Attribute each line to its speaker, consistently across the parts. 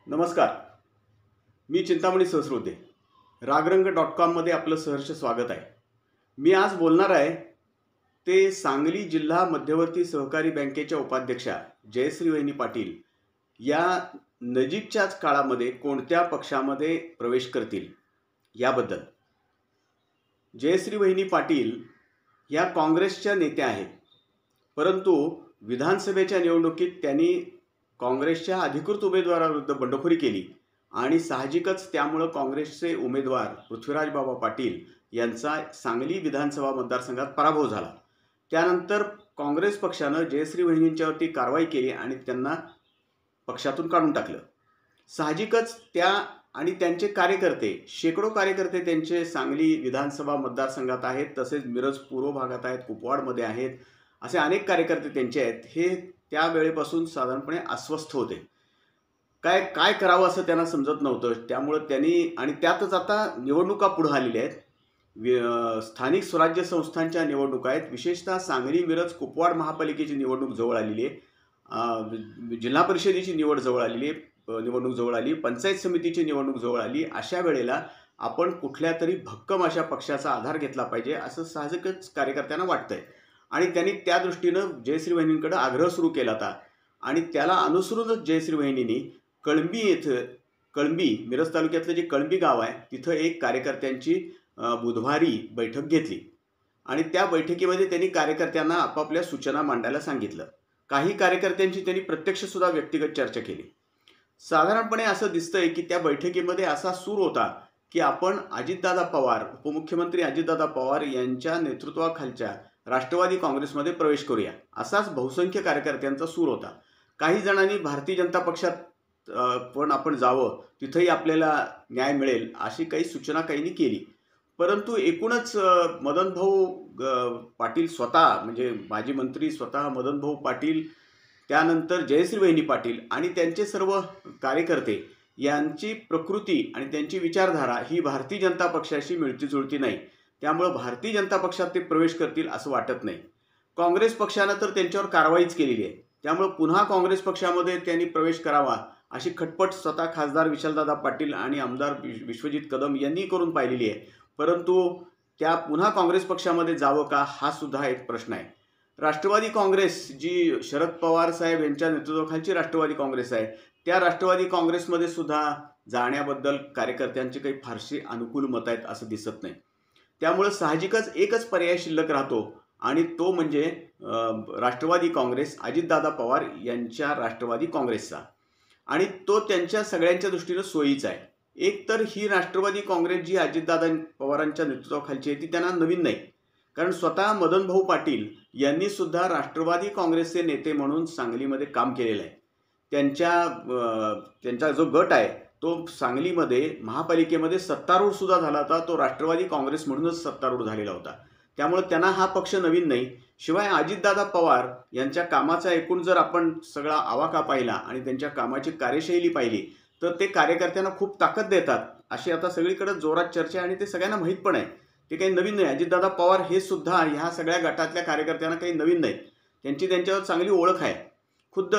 Speaker 1: नमस्कार. मी चिंतामणी सहस्रोते. रागरंग.com मध्ये आपलं सहर्ष स्वागत आहे. मी आज बोलणार आहे ते सांगली जिल्हा मध्यवर्ती सहकारी बँकेच्या उपाध्यक्षा जयश्री वहिनी पाटील या नजीकच्याच काळामध्ये कोणत्या पक्षामध्ये प्रवेश करतील याबद्दल. जयश्री वहिनी पाटील या काँग्रेसच्या नेत्या आहेत, परंतु विधानसभेच्या निवडणुकीत त्यांनी काँग्रेसच्या अधिकृत उमेदवाराविरुद्ध बंडखोरी केली आणि साहजिकच त्यामुळे काँग्रेसचे उमेदवार पृथ्वीराज बाबा पाटील यांचा सांगली विधानसभा मतदारसंघात पराभव झाला. त्यानंतर काँग्रेस पक्षानं जयश्री वहिनींच्यावरती कारवाई केली आणि त्यांना पक्षातून काढून टाकलं. साहजिकच त्या आणि त्यांचे कार्यकर्ते, शेकडो कार्यकर्ते त्यांचे सांगली विधानसभा मतदारसंघात आहेत, तसेच मिरज पूर्व भागात आहेत, कुपवाडमध्ये आहेत, असे अनेक कार्यकर्ते त्यांचे आहेत. हे त्या वेळेपासून साधारणपणे अस्वस्थ होते. काय काय करावं असं त्यांना समजत नव्हतं. त्यामुळे त्यांनी आणि त्यातच आता निवडणुका पुढे आलेल्या आहेत. स्थानिक स्वराज्य संस्थांच्या निवडणुका आहेत. विशेषतः सांगली मिरज कुपवाड महापालिकेची निवडणूक जवळ आलेली आहे. जिल्हा परिषदेची निवडणूक जवळ आली. पंचायत समितीची निवडणूक जवळ आली. अशा वेळेला आपण कुठल्या तरी भक्कम अशा पक्षाचा आधार घेतला पाहिजे असं साहजिकच कार्यकर्त्यांना वाटतंय आणि त्यांनी त्या दृष्टीनं जयश्री वहिनींकडे आग्रह सुरू केला होता आणि त्याला अनुसरूनच जयश्री वहिनींनी कळंबी मिरज तालुक्यातलं जे कळंबी गाव आहे तिथं एक कार्यकर्त्यांची बुधवारी बैठक घेतली आणि त्या बैठकीमध्ये त्यांनी कार्यकर्त्यांना आपापल्या सूचना मांडायला सांगितलं. काही कार्यकर्त्यांची त्यांनी प्रत्यक्षसुद्धा व्यक्तिगत चर्चा केली. साधारणपणे असं दिसतंय की त्या बैठकीमध्ये असा सूर होता की आपण अजितदादा पवार, उपमुख्यमंत्री अजितदादा पवार यांच्या नेतृत्वाखालच्या राष्ट्रवादी काँग्रेसमध्ये प्रवेश करूया, असाच बहुसंख्य कार्यकर्त्यांचा सूर होता. काही जणांनी भारतीय जनता पक्षात पण आपण जावं, तिथंही आपल्याला न्याय मिळेल अशी काही सूचना काहींनी केली. परंतु एकूणच मदनभाऊ पाटील स्वतः, म्हणजे माजी मंत्री स्वतः मदनभाऊ पाटील, त्यानंतर जयश्री वहिनी पाटील आणि त्यांचे सर्व कार्यकर्ते यांची प्रकृती आणि त्यांची विचारधारा ही भारतीय जनता पक्षाशी मिळतीजुळती नाही. त्यामुळे भारतीय जनता पक्षात ते प्रवेश करतील असं वाटत नाही. काँग्रेस पक्षानं तर त्यांच्यावर कारवाईच केलेली आहे. त्यामुळे पुन्हा काँग्रेस पक्षामध्ये त्यांनी प्रवेश करावा अशी खटपट स्वतः खासदार विशालदादा पाटील आणि आमदार विश्वजित कदम यांनी करून पाहिलेली आहे. परंतु त्या पुन्हा काँग्रेस पक्षामध्ये जावं का हा सुद्धा एक प्रश्न आहे. राष्ट्रवादी काँग्रेस, जी शरद पवार साहेब यांच्या नेतृत्वाखालची राष्ट्रवादी काँग्रेस आहे, त्या राष्ट्रवादी काँग्रेसमध्ये सुद्धा जाण्याबद्दल कार्यकर्त्यांचे काही फारसे अनुकूल मत आहेत असं दिसत नाही. त्यामुळे साहजिकच एकच पर्याय शिल्लक राहतो आणि तो म्हणजे राष्ट्रवादी काँग्रेस, अजितदादा पवार यांच्या राष्ट्रवादी काँग्रेसचा, आणि तो त्यांच्या सगळ्यांच्या दृष्टीनं सोयीचा आहे. एक तर ही राष्ट्रवादी काँग्रेस जी अजितदादा पवारांच्या नेतृत्वाखालची आहे ती त्यांना नवीन नाही, कारण स्वतः मदनभाऊ पाटील यांनी सुद्धा राष्ट्रवादी काँग्रेसचे नेते म्हणून सांगलीमध्ये काम केलेलं आहे. त्यांचा जो गट आहे तो सांगलीमध्ये महापालिकेमध्ये सत्तारूढ सुद्धा झाला होता. तो राष्ट्रवादी काँग्रेस म्हणूनच सत्तारूढ झालेला होता. त्यामुळे त्यांना हा पक्ष नवीन नाही. शिवाय अजितदादा पवार यांच्या कामाचा एकूण जर आपण सगळा आवाका पाहिला आणि त्यांच्या कामाची कार्यशैली पाहिली तर ते कार्यकर्त्यांना खूप ताकद देतात अशी आता सगळीकडे जोरात चर्चा आहे आणि ते सगळ्यांना माहीत पण आहे. ते काही नवीन नाही. अजितदादा पवार हे सुद्धा ह्या सगळ्या गटातल्या कार्यकर्त्यांना काही नवीन नाहीत. त्यांच्यावर चांगली ओळख आहे. खुद्द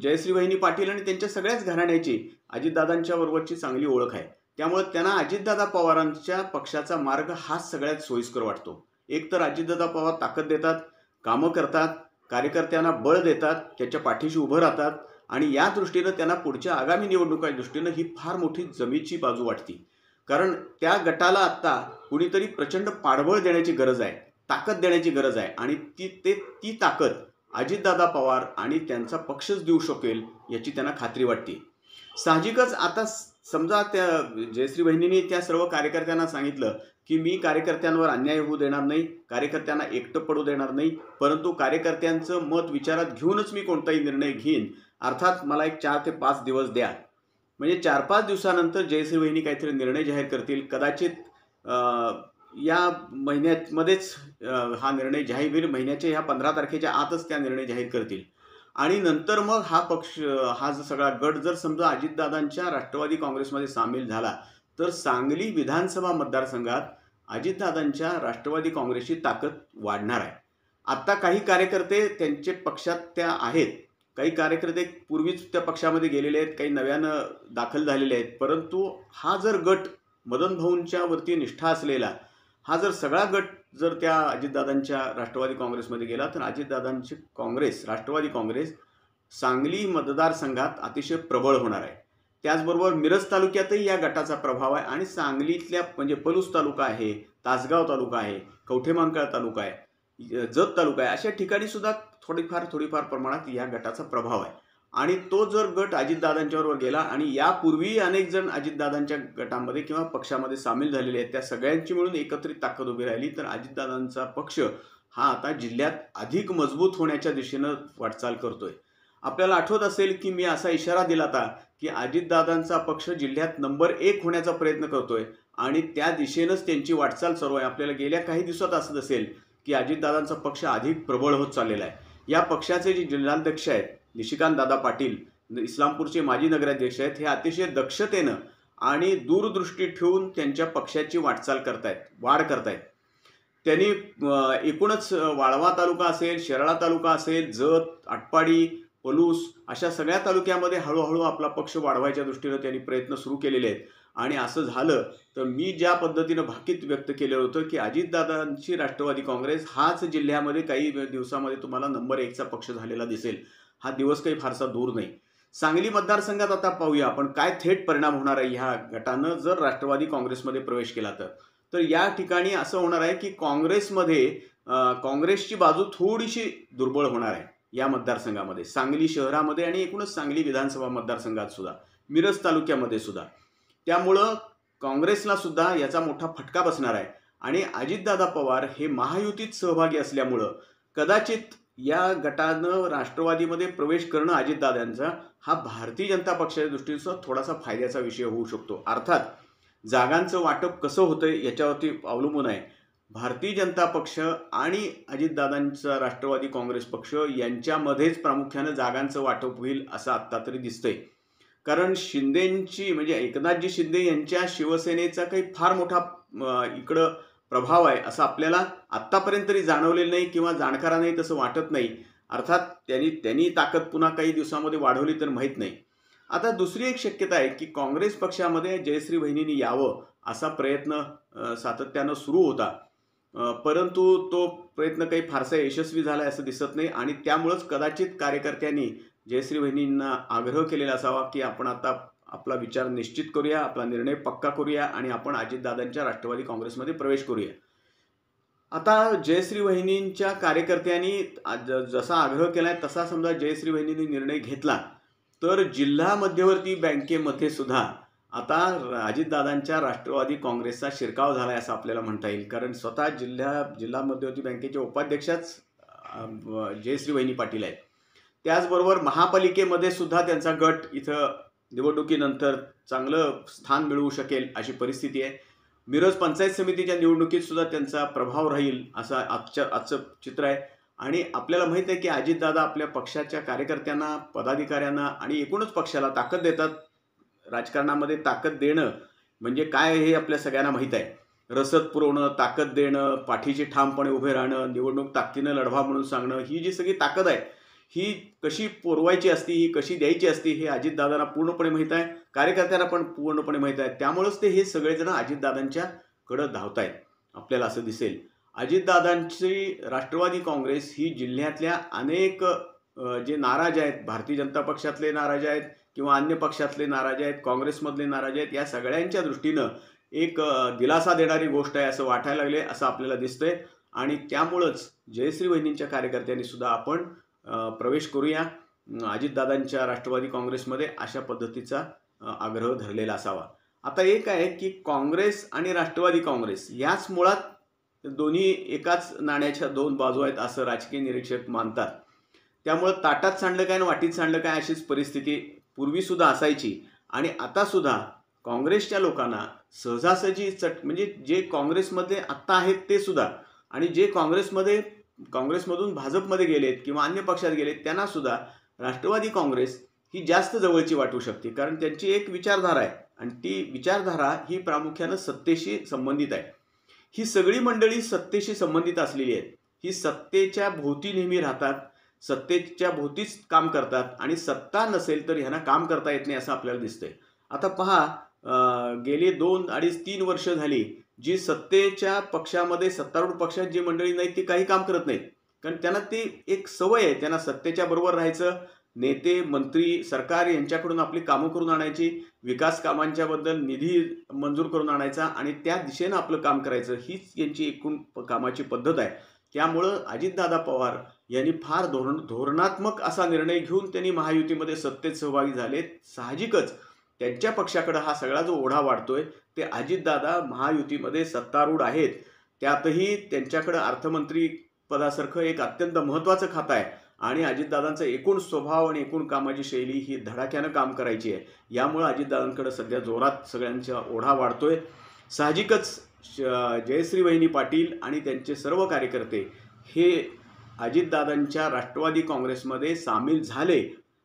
Speaker 1: जयश्री वहिनी पाटील आणि त्यांच्या सगळ्याच घराण्याची अजितदादांच्या बरोबरची चांगली ओळख आहे. त्यामुळे त्यांना अजितदादा पवारांच्या पक्षाचा मार्ग हाच सगळ्यात सोयीस्कर वाटतो. एक तर अजितदादा पवार ताकद देतात, कामं करतात, कार्यकर्त्यांना बळ देतात, त्याच्या पाठीशी उभं राहतात आणि या दृष्टीनं त्यांना पुढच्या आगामी निवडणुकांच्या दृष्टीनं ही फार मोठी जमेची बाजू वाटते. कारण त्या गटाला आत्ता कुणीतरी प्रचंड पाठबळ देण्याची गरज आहे, ताकद देण्याची गरज आहे आणि ती ताकद अजितदादा पवार आणि त्यांचा पक्षच देऊ शकेल याची त्यांना खात्री वाटते. साहजिकच आता समजा त्या जयश्री वहिनींनी त्या सर्व कार्यकर्त्यांना सांगितलं की मी कार्यकर्त्यांवर अन्याय होऊ देणार नाही, कार्यकर्त्यांना एकटं पडू देणार नाही, परंतु कार्यकर्त्यांचं मत विचारात घेऊनच मी कोणताही निर्णय घेईन. अर्थात मला एक 4 ते 5 दिवस द्या. म्हणजे 4-5 दिवसानंतर जयश्री वहिनी काहीतरी निर्णय जाहीर करतील. कदाचित या महिन्यामध्येच हा निर्णय जाहीर होईल. महिन्याच्या ह्या 15 तारखेच्या आतच त्या निर्णय जाहीर करतील आणि नंतर मग हा जो सगळा गट जर समजा अजितदादांच्या राष्ट्रवादी काँग्रेसमध्ये सामील झाला तर सांगली विधानसभा मतदारसंघात अजितदादांच्या राष्ट्रवादी काँग्रेसची ताकद वाढणार आहे. आत्ता काही कार्यकर्ते त्यांचे पक्षात त्या आहेत काही कार्यकर्ते पूर्वीच त्या पक्षामध्ये गेलेले आहेत, काही नव्यानं दाखल झालेले आहेत. परंतु हा जर गट मदन भाऊंच्या वरती निष्ठा असलेला हा जर सगळा गट जर त्या अजितदादांच्या राष्ट्रवादी काँग्रेसमध्ये गेला तर अजितदादांची काँग्रेस, राष्ट्रवादी काँग्रेस सांगली मतदारसंघात अतिशय प्रबळ होणार आहे. त्याचबरोबर मिरज तालुक्यातही या गटाचा प्रभाव आहे आणि सांगलीतल्या म्हणजे पलूस तालुका आहे, तासगाव तालुका आहे, कवठेमहांकाळ तालुका आहे, जत तालुका आहे, अशा ठिकाणी सुद्धा थोडीफार प्रमाणात या गटाचा प्रभाव आहे. आणि तो जर गट अजितदादांच्याबरोबर गेला आणि यापूर्वी अनेक जण अजितदादांच्या गटामध्ये किंवा पक्षामध्ये सामील झालेले आहेत, त्या सगळ्यांची मिळून एकत्रित ताकद उभी राहिली तर अजितदादांचा पक्ष हा आता जिल्ह्यात अधिक मजबूत होण्याच्या दिशेनं वाटचाल करतोय. आपल्याला आठवत असेल की मी असा इशारा दिला होता की अजितदादांचा पक्ष जिल्ह्यात नंबर 1 होण्याचा प्रयत्न करतोय आणि त्या दिशेनंच त्यांची वाटचाल सुरू आहे. आपल्याला गेल्या काही दिवसात असत असेल की अजितदादांचा पक्ष अधिक प्रबळ होत चाललेला आहे. या पक्षाचे जे जिल्हाध्यक्ष आहेत निशिकांत दादा पाटील, इस्लामपूरचे माजी नगराध्यक्ष आहेत, हे अतिशय दक्षतेनं आणि दूरदृष्टी ठेवून त्यांच्या पक्षाची वाटचाल करतायत, वाढ करतायत. त्यांनी एकूणच वाळवा तालुका असेल, शिराळा तालुका असेल, जत, आटपाडी, पलूस अशा सगळ्या तालुक्यामध्ये हळूहळू आपला पक्ष वाढवायच्या दृष्टीनं त्यांनी प्रयत्न सुरू केलेले आहेत. आणि असं झालं तर मी ज्या पद्धतीनं भाकीत व्यक्त केलं होतं की अजितदादांची राष्ट्रवादी काँग्रेस हाच जिल्ह्यामध्ये काही दिवसामध्ये तुम्हाला नंबर 1चा पक्ष झालेला दिसेल. हा दिवस काही फारसा दूर नाही. सांगली मतदारसंघात आता पाहूया आपण काय थेट परिणाम होणार आहे ह्या गटानं जर राष्ट्रवादी काँग्रेसमध्ये प्रवेश केला तर या ठिकाणी असं होणार आहे की काँग्रेसमध्ये काँग्रेसची बाजू थोडीशी दुर्बळ होणार आहे या मतदारसंघामध्ये, सांगली शहरामध्ये आणि एकूणच सांगली विधानसभा मतदारसंघात सुद्धा, मिरज तालुक्यामध्ये सुद्धा. त्यामुळं काँग्रेसला सुद्धा याचा मोठा फटका बसणार आहे. आणि अजितदादा पवार हे महायुतीत सहभागी असल्यामुळं कदाचित या गटानं राष्ट्रवादीमध्ये प्रवेश करणं अजितदादांचा हा भारतीय जनता पक्षाच्या दृष्टीनं थोडासा फायद्याचा विषय होऊ शकतो. अर्थात जागांचं वाटप कसं होतंय याच्यावरती अवलंबून आहे. भारतीय जनता पक्ष आणि अजितदादांचा राष्ट्रवादी काँग्रेस पक्ष यांच्यामध्येच प्रामुख्यानं जागांचं वाटप होईल असं आत्ता तरी दिसतंय. कारण शिंदेंची म्हणजे एकनाथजी शिंदे यांच्या शिवसेनेचा काही फार मोठा इकडं प्रभाव आहे असं आपल्याला आत्तापर्यंत तरी जाणवलेलं नाही किंवा जाणकारांनाही तसं वाटत नाही. अर्थात त्यांनी ताकद पुन्हा काही दिवसामध्ये वाढवली तर माहीत नाही. आता दुसरी एक शक्यता आहे की काँग्रेस पक्षामध्ये जयश्री वहिनींनी यावं असा प्रयत्न सातत्यानं सुरू होता, परंतु तो प्रयत्न काही फारसा यशस्वी झाला असं दिसत नाही. आणि त्यामुळंच कदाचित कार्यकर्त्यांनी जयश्री वहिनींना आग्रह केलेला असावा की आपण आता आपला विचार निश्चित करूया, आपला निर्णय पक्का करूया आणि आपण अजितदादांच्या राष्ट्रवादी काँग्रेसमध्ये प्रवेश करूया. आता जयश्री वहिनींच्या कार्यकर्त्यांनी जसा आग्रह केलाय तसा समजा जयश्री वहिनींनी निर्णय घेतला तर जिल्हा मध्यवर्ती बँकेमध्ये सुद्धा आता अजितदादांच्या राष्ट्रवादी काँग्रेसचा शिरकाव झालाय असं आपल्याला म्हणता येईल. कारण स्वतः जिल्हा मध्यवर्ती बँकेच्या उपाध्यक्षाच जयश्री वहिनी पाटील आहेत. त्याचबरोबर महापालिकेमध्ये सुद्धा त्यांचा गट इथं निवडणुकीनंतर चांगलं स्थान मिळवू शकेल अशी परिस्थिती आहे. मिरज पंचायत समितीच्या निवडणुकीत सुद्धा त्यांचा प्रभाव राहील असं आजचं चित्र आहे. आणि आपल्याला माहीत आहे की अजितदादा आपल्या पक्षाच्या कार्यकर्त्यांना, पदाधिकाऱ्यांना आणि एकूणच पक्षाला ताकद देतात. राजकारणामध्ये ताकद देणं म्हणजे काय हे आपल्या सगळ्यांना माहीत आहे. रसद पुरवणं, ताकद देणं, पाठीशी ठामपणे उभे राहणं, निवडणूक ताकदीनं लढवा म्हणून सांगणं, ही जी सगळी ताकद आहे ही कशी पुरवायची असती, ही कशी द्यायची असती हे अजितदादांना पूर्णपणे माहीत आहे, कार्यकर्त्यांना पण पूर्णपणे माहीत आहे. त्यामुळंच ते हे सगळेजण अजितदादांच्याकडं धावत आहेत आपल्याला असं दिसेल. अजितदादांची राष्ट्रवादी काँग्रेस ही जिल्ह्यातल्या अनेक जे नाराज आहेत, भारतीय जनता पक्षातले नाराज आहेत किंवा अन्य पक्षातले नाराज आहेत, काँग्रेसमधले नाराज आहेत, या सगळ्यांच्या दृष्टीनं एक दिलासा देणारी गोष्ट आहे असं वाटायला लागले असं आपल्याला दिसतंय. आणि त्यामुळंच जयश्री वहिनींच्या कार्यकर्त्यांनी सुद्धा आपण प्रवेश करूया अजितदादांच्या राष्ट्रवादी काँग्रेसमध्ये अशा पद्धतीचा आग्रह धरलेला असावा. आता एक आहे की काँग्रेस आणि राष्ट्रवादी काँग्रेस याच मुळात दोन्ही एकाच नाण्याच्या दोन बाजू आहेत असं राजकीय निरीक्षक मानतात. त्यामुळं ताटात सांडलं काय आणि वाटीत सांडलं काय अशीच परिस्थिती पूर्वीसुद्धा असायची. आणि आतासुद्धा काँग्रेसच्या लोकांना सहजासहजी म्हणजे जे काँग्रेसमध्ये आत्ता आहेत ते सुद्धा आणि जे काँग्रेसमधून भाजपमध्ये गेलेत किंवा अन्य पक्षात गेलेत त्यांना सुद्धा राष्ट्रवादी काँग्रेस ही जास्त जवळची वाटू शकते. कारण त्यांची एक विचारधारा आहे आणि ती विचारधारा ही प्रामुख्यानं सत्तेशी संबंधित आहे. ही सगळी मंडळी सत्तेशी संबंधित असलेली आहेत. ही सत्तेच्या भोवती नेहमी राहतात, सत्तेच्या भोवतीच काम करतात आणि सत्ता नसेल तर ह्यांना काम करता येत नाही असं आपल्याला दिसतंय. आता पहा, गेली 2, 2.5, 3 वर्ष झाली जी सत्तेच्या पक्षामध्ये, सत्तारूढ पक्षात जी मंडळी नाहीत ती काही काम करत नाहीत. कारण त्यांना ती एक सवय आहे, त्यांना सत्तेच्या बरोबर राहायचं, नेते, मंत्री, सरकार यांच्याकडून आपली कामं करून आणायची, विकास कामांच्या बद्दल निधी मंजूर करून आणायचा आणि त्या दिशेनं आपलं काम करायचं, हीच यांची एकूण कामाची पद्धत आहे. त्यामुळं अजितदादा पवार यांनी फार धोरणात्मक असा निर्णय घेऊन त्यांनी महायुतीमध्ये सत्तेत सहभागी झालेत. साहजिकच त्यांच्या पक्षाकडे हा सगळा जो ओढा वाढतोय ते अजितदादा महायुतीमध्ये सत्तारूढ आहेत. त्यातही त्यांच्याकडे अर्थमंत्री पदासारखं एक अत्यंत महत्त्वाचं खातं आहे आणि अजितदादांचा एकूण स्वभाव आणि एकूण कामाची शैली ही धडाक्यानं काम करायची आहे. यामुळे अजितदादांकडे सध्या जोरात सगळ्यांचा ओढा वाढतोय. साहजिकच जयश्री वहिनी पाटील आणि त्यांचे सर्व कार्यकर्ते हे अजितदादांच्या राष्ट्रवादी काँग्रेसमध्ये सामील झाले.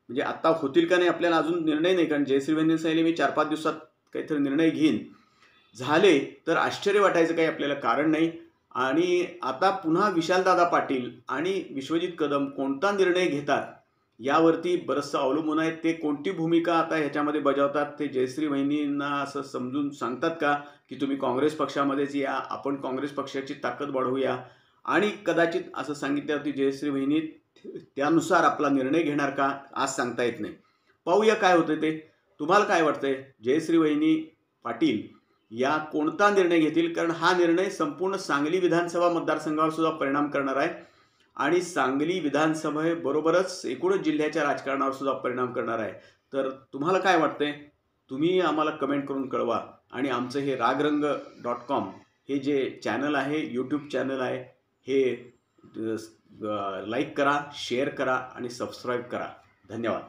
Speaker 1: म्हणजे आता होतील का नाही आपल्याला अजून निर्णय नाही, कारण जयश्री वहिनी सांगितले मी 4-5 दिवसात काहीतरी निर्णय घेईन. झाले तर आश्चर्य वाटायचं काही आपल्याला कारण नाही. आणि आता पुन्हा विशालदादा पाटील आणि विश्वजित कदम कोणता निर्णय घेतात यावरती बरंचसं अवलंबून आहे. ते कोणती भूमिका आता ह्याच्यामध्ये बजावतात ते जयश्री वहिनींना असं समजून सांगतात का की तुम्ही काँग्रेस पक्षामध्येच या, आपण काँग्रेस पक्षाची ताकद वाढवूया, आणि कदाचित असं सांगितल्यावरती जयश्री वहिनी त्यानुसार आपला निर्णय घेणार का आज सांगता येत नाही. पाहूया काय होतं ते. तुम्हाला काय वाटतंय, जयश्री वहिनी पाटील या कोणता निर्णय घेतील? कारण हा निर्णय संपूर्ण सांगली विधानसभा मतदारसंघावर सुद्धा परिणाम करणार आहे आणि सांगली विधानसभेबरोबरच एकूणच जिल्ह्याच्या राजकारणावर सुद्धा परिणाम करणार आहे. तर तुम्हाला काय वाटतंय? तुम्ही आम्हाला कमेंट करून कळवा. आणि आमचं हे रागरंग.com हे जे चॅनल आहे, यूट्यूब चॅनल आहे, हे लाईक करा, शेअर करा आणि सबस्क्राईब करा. धन्यवाद.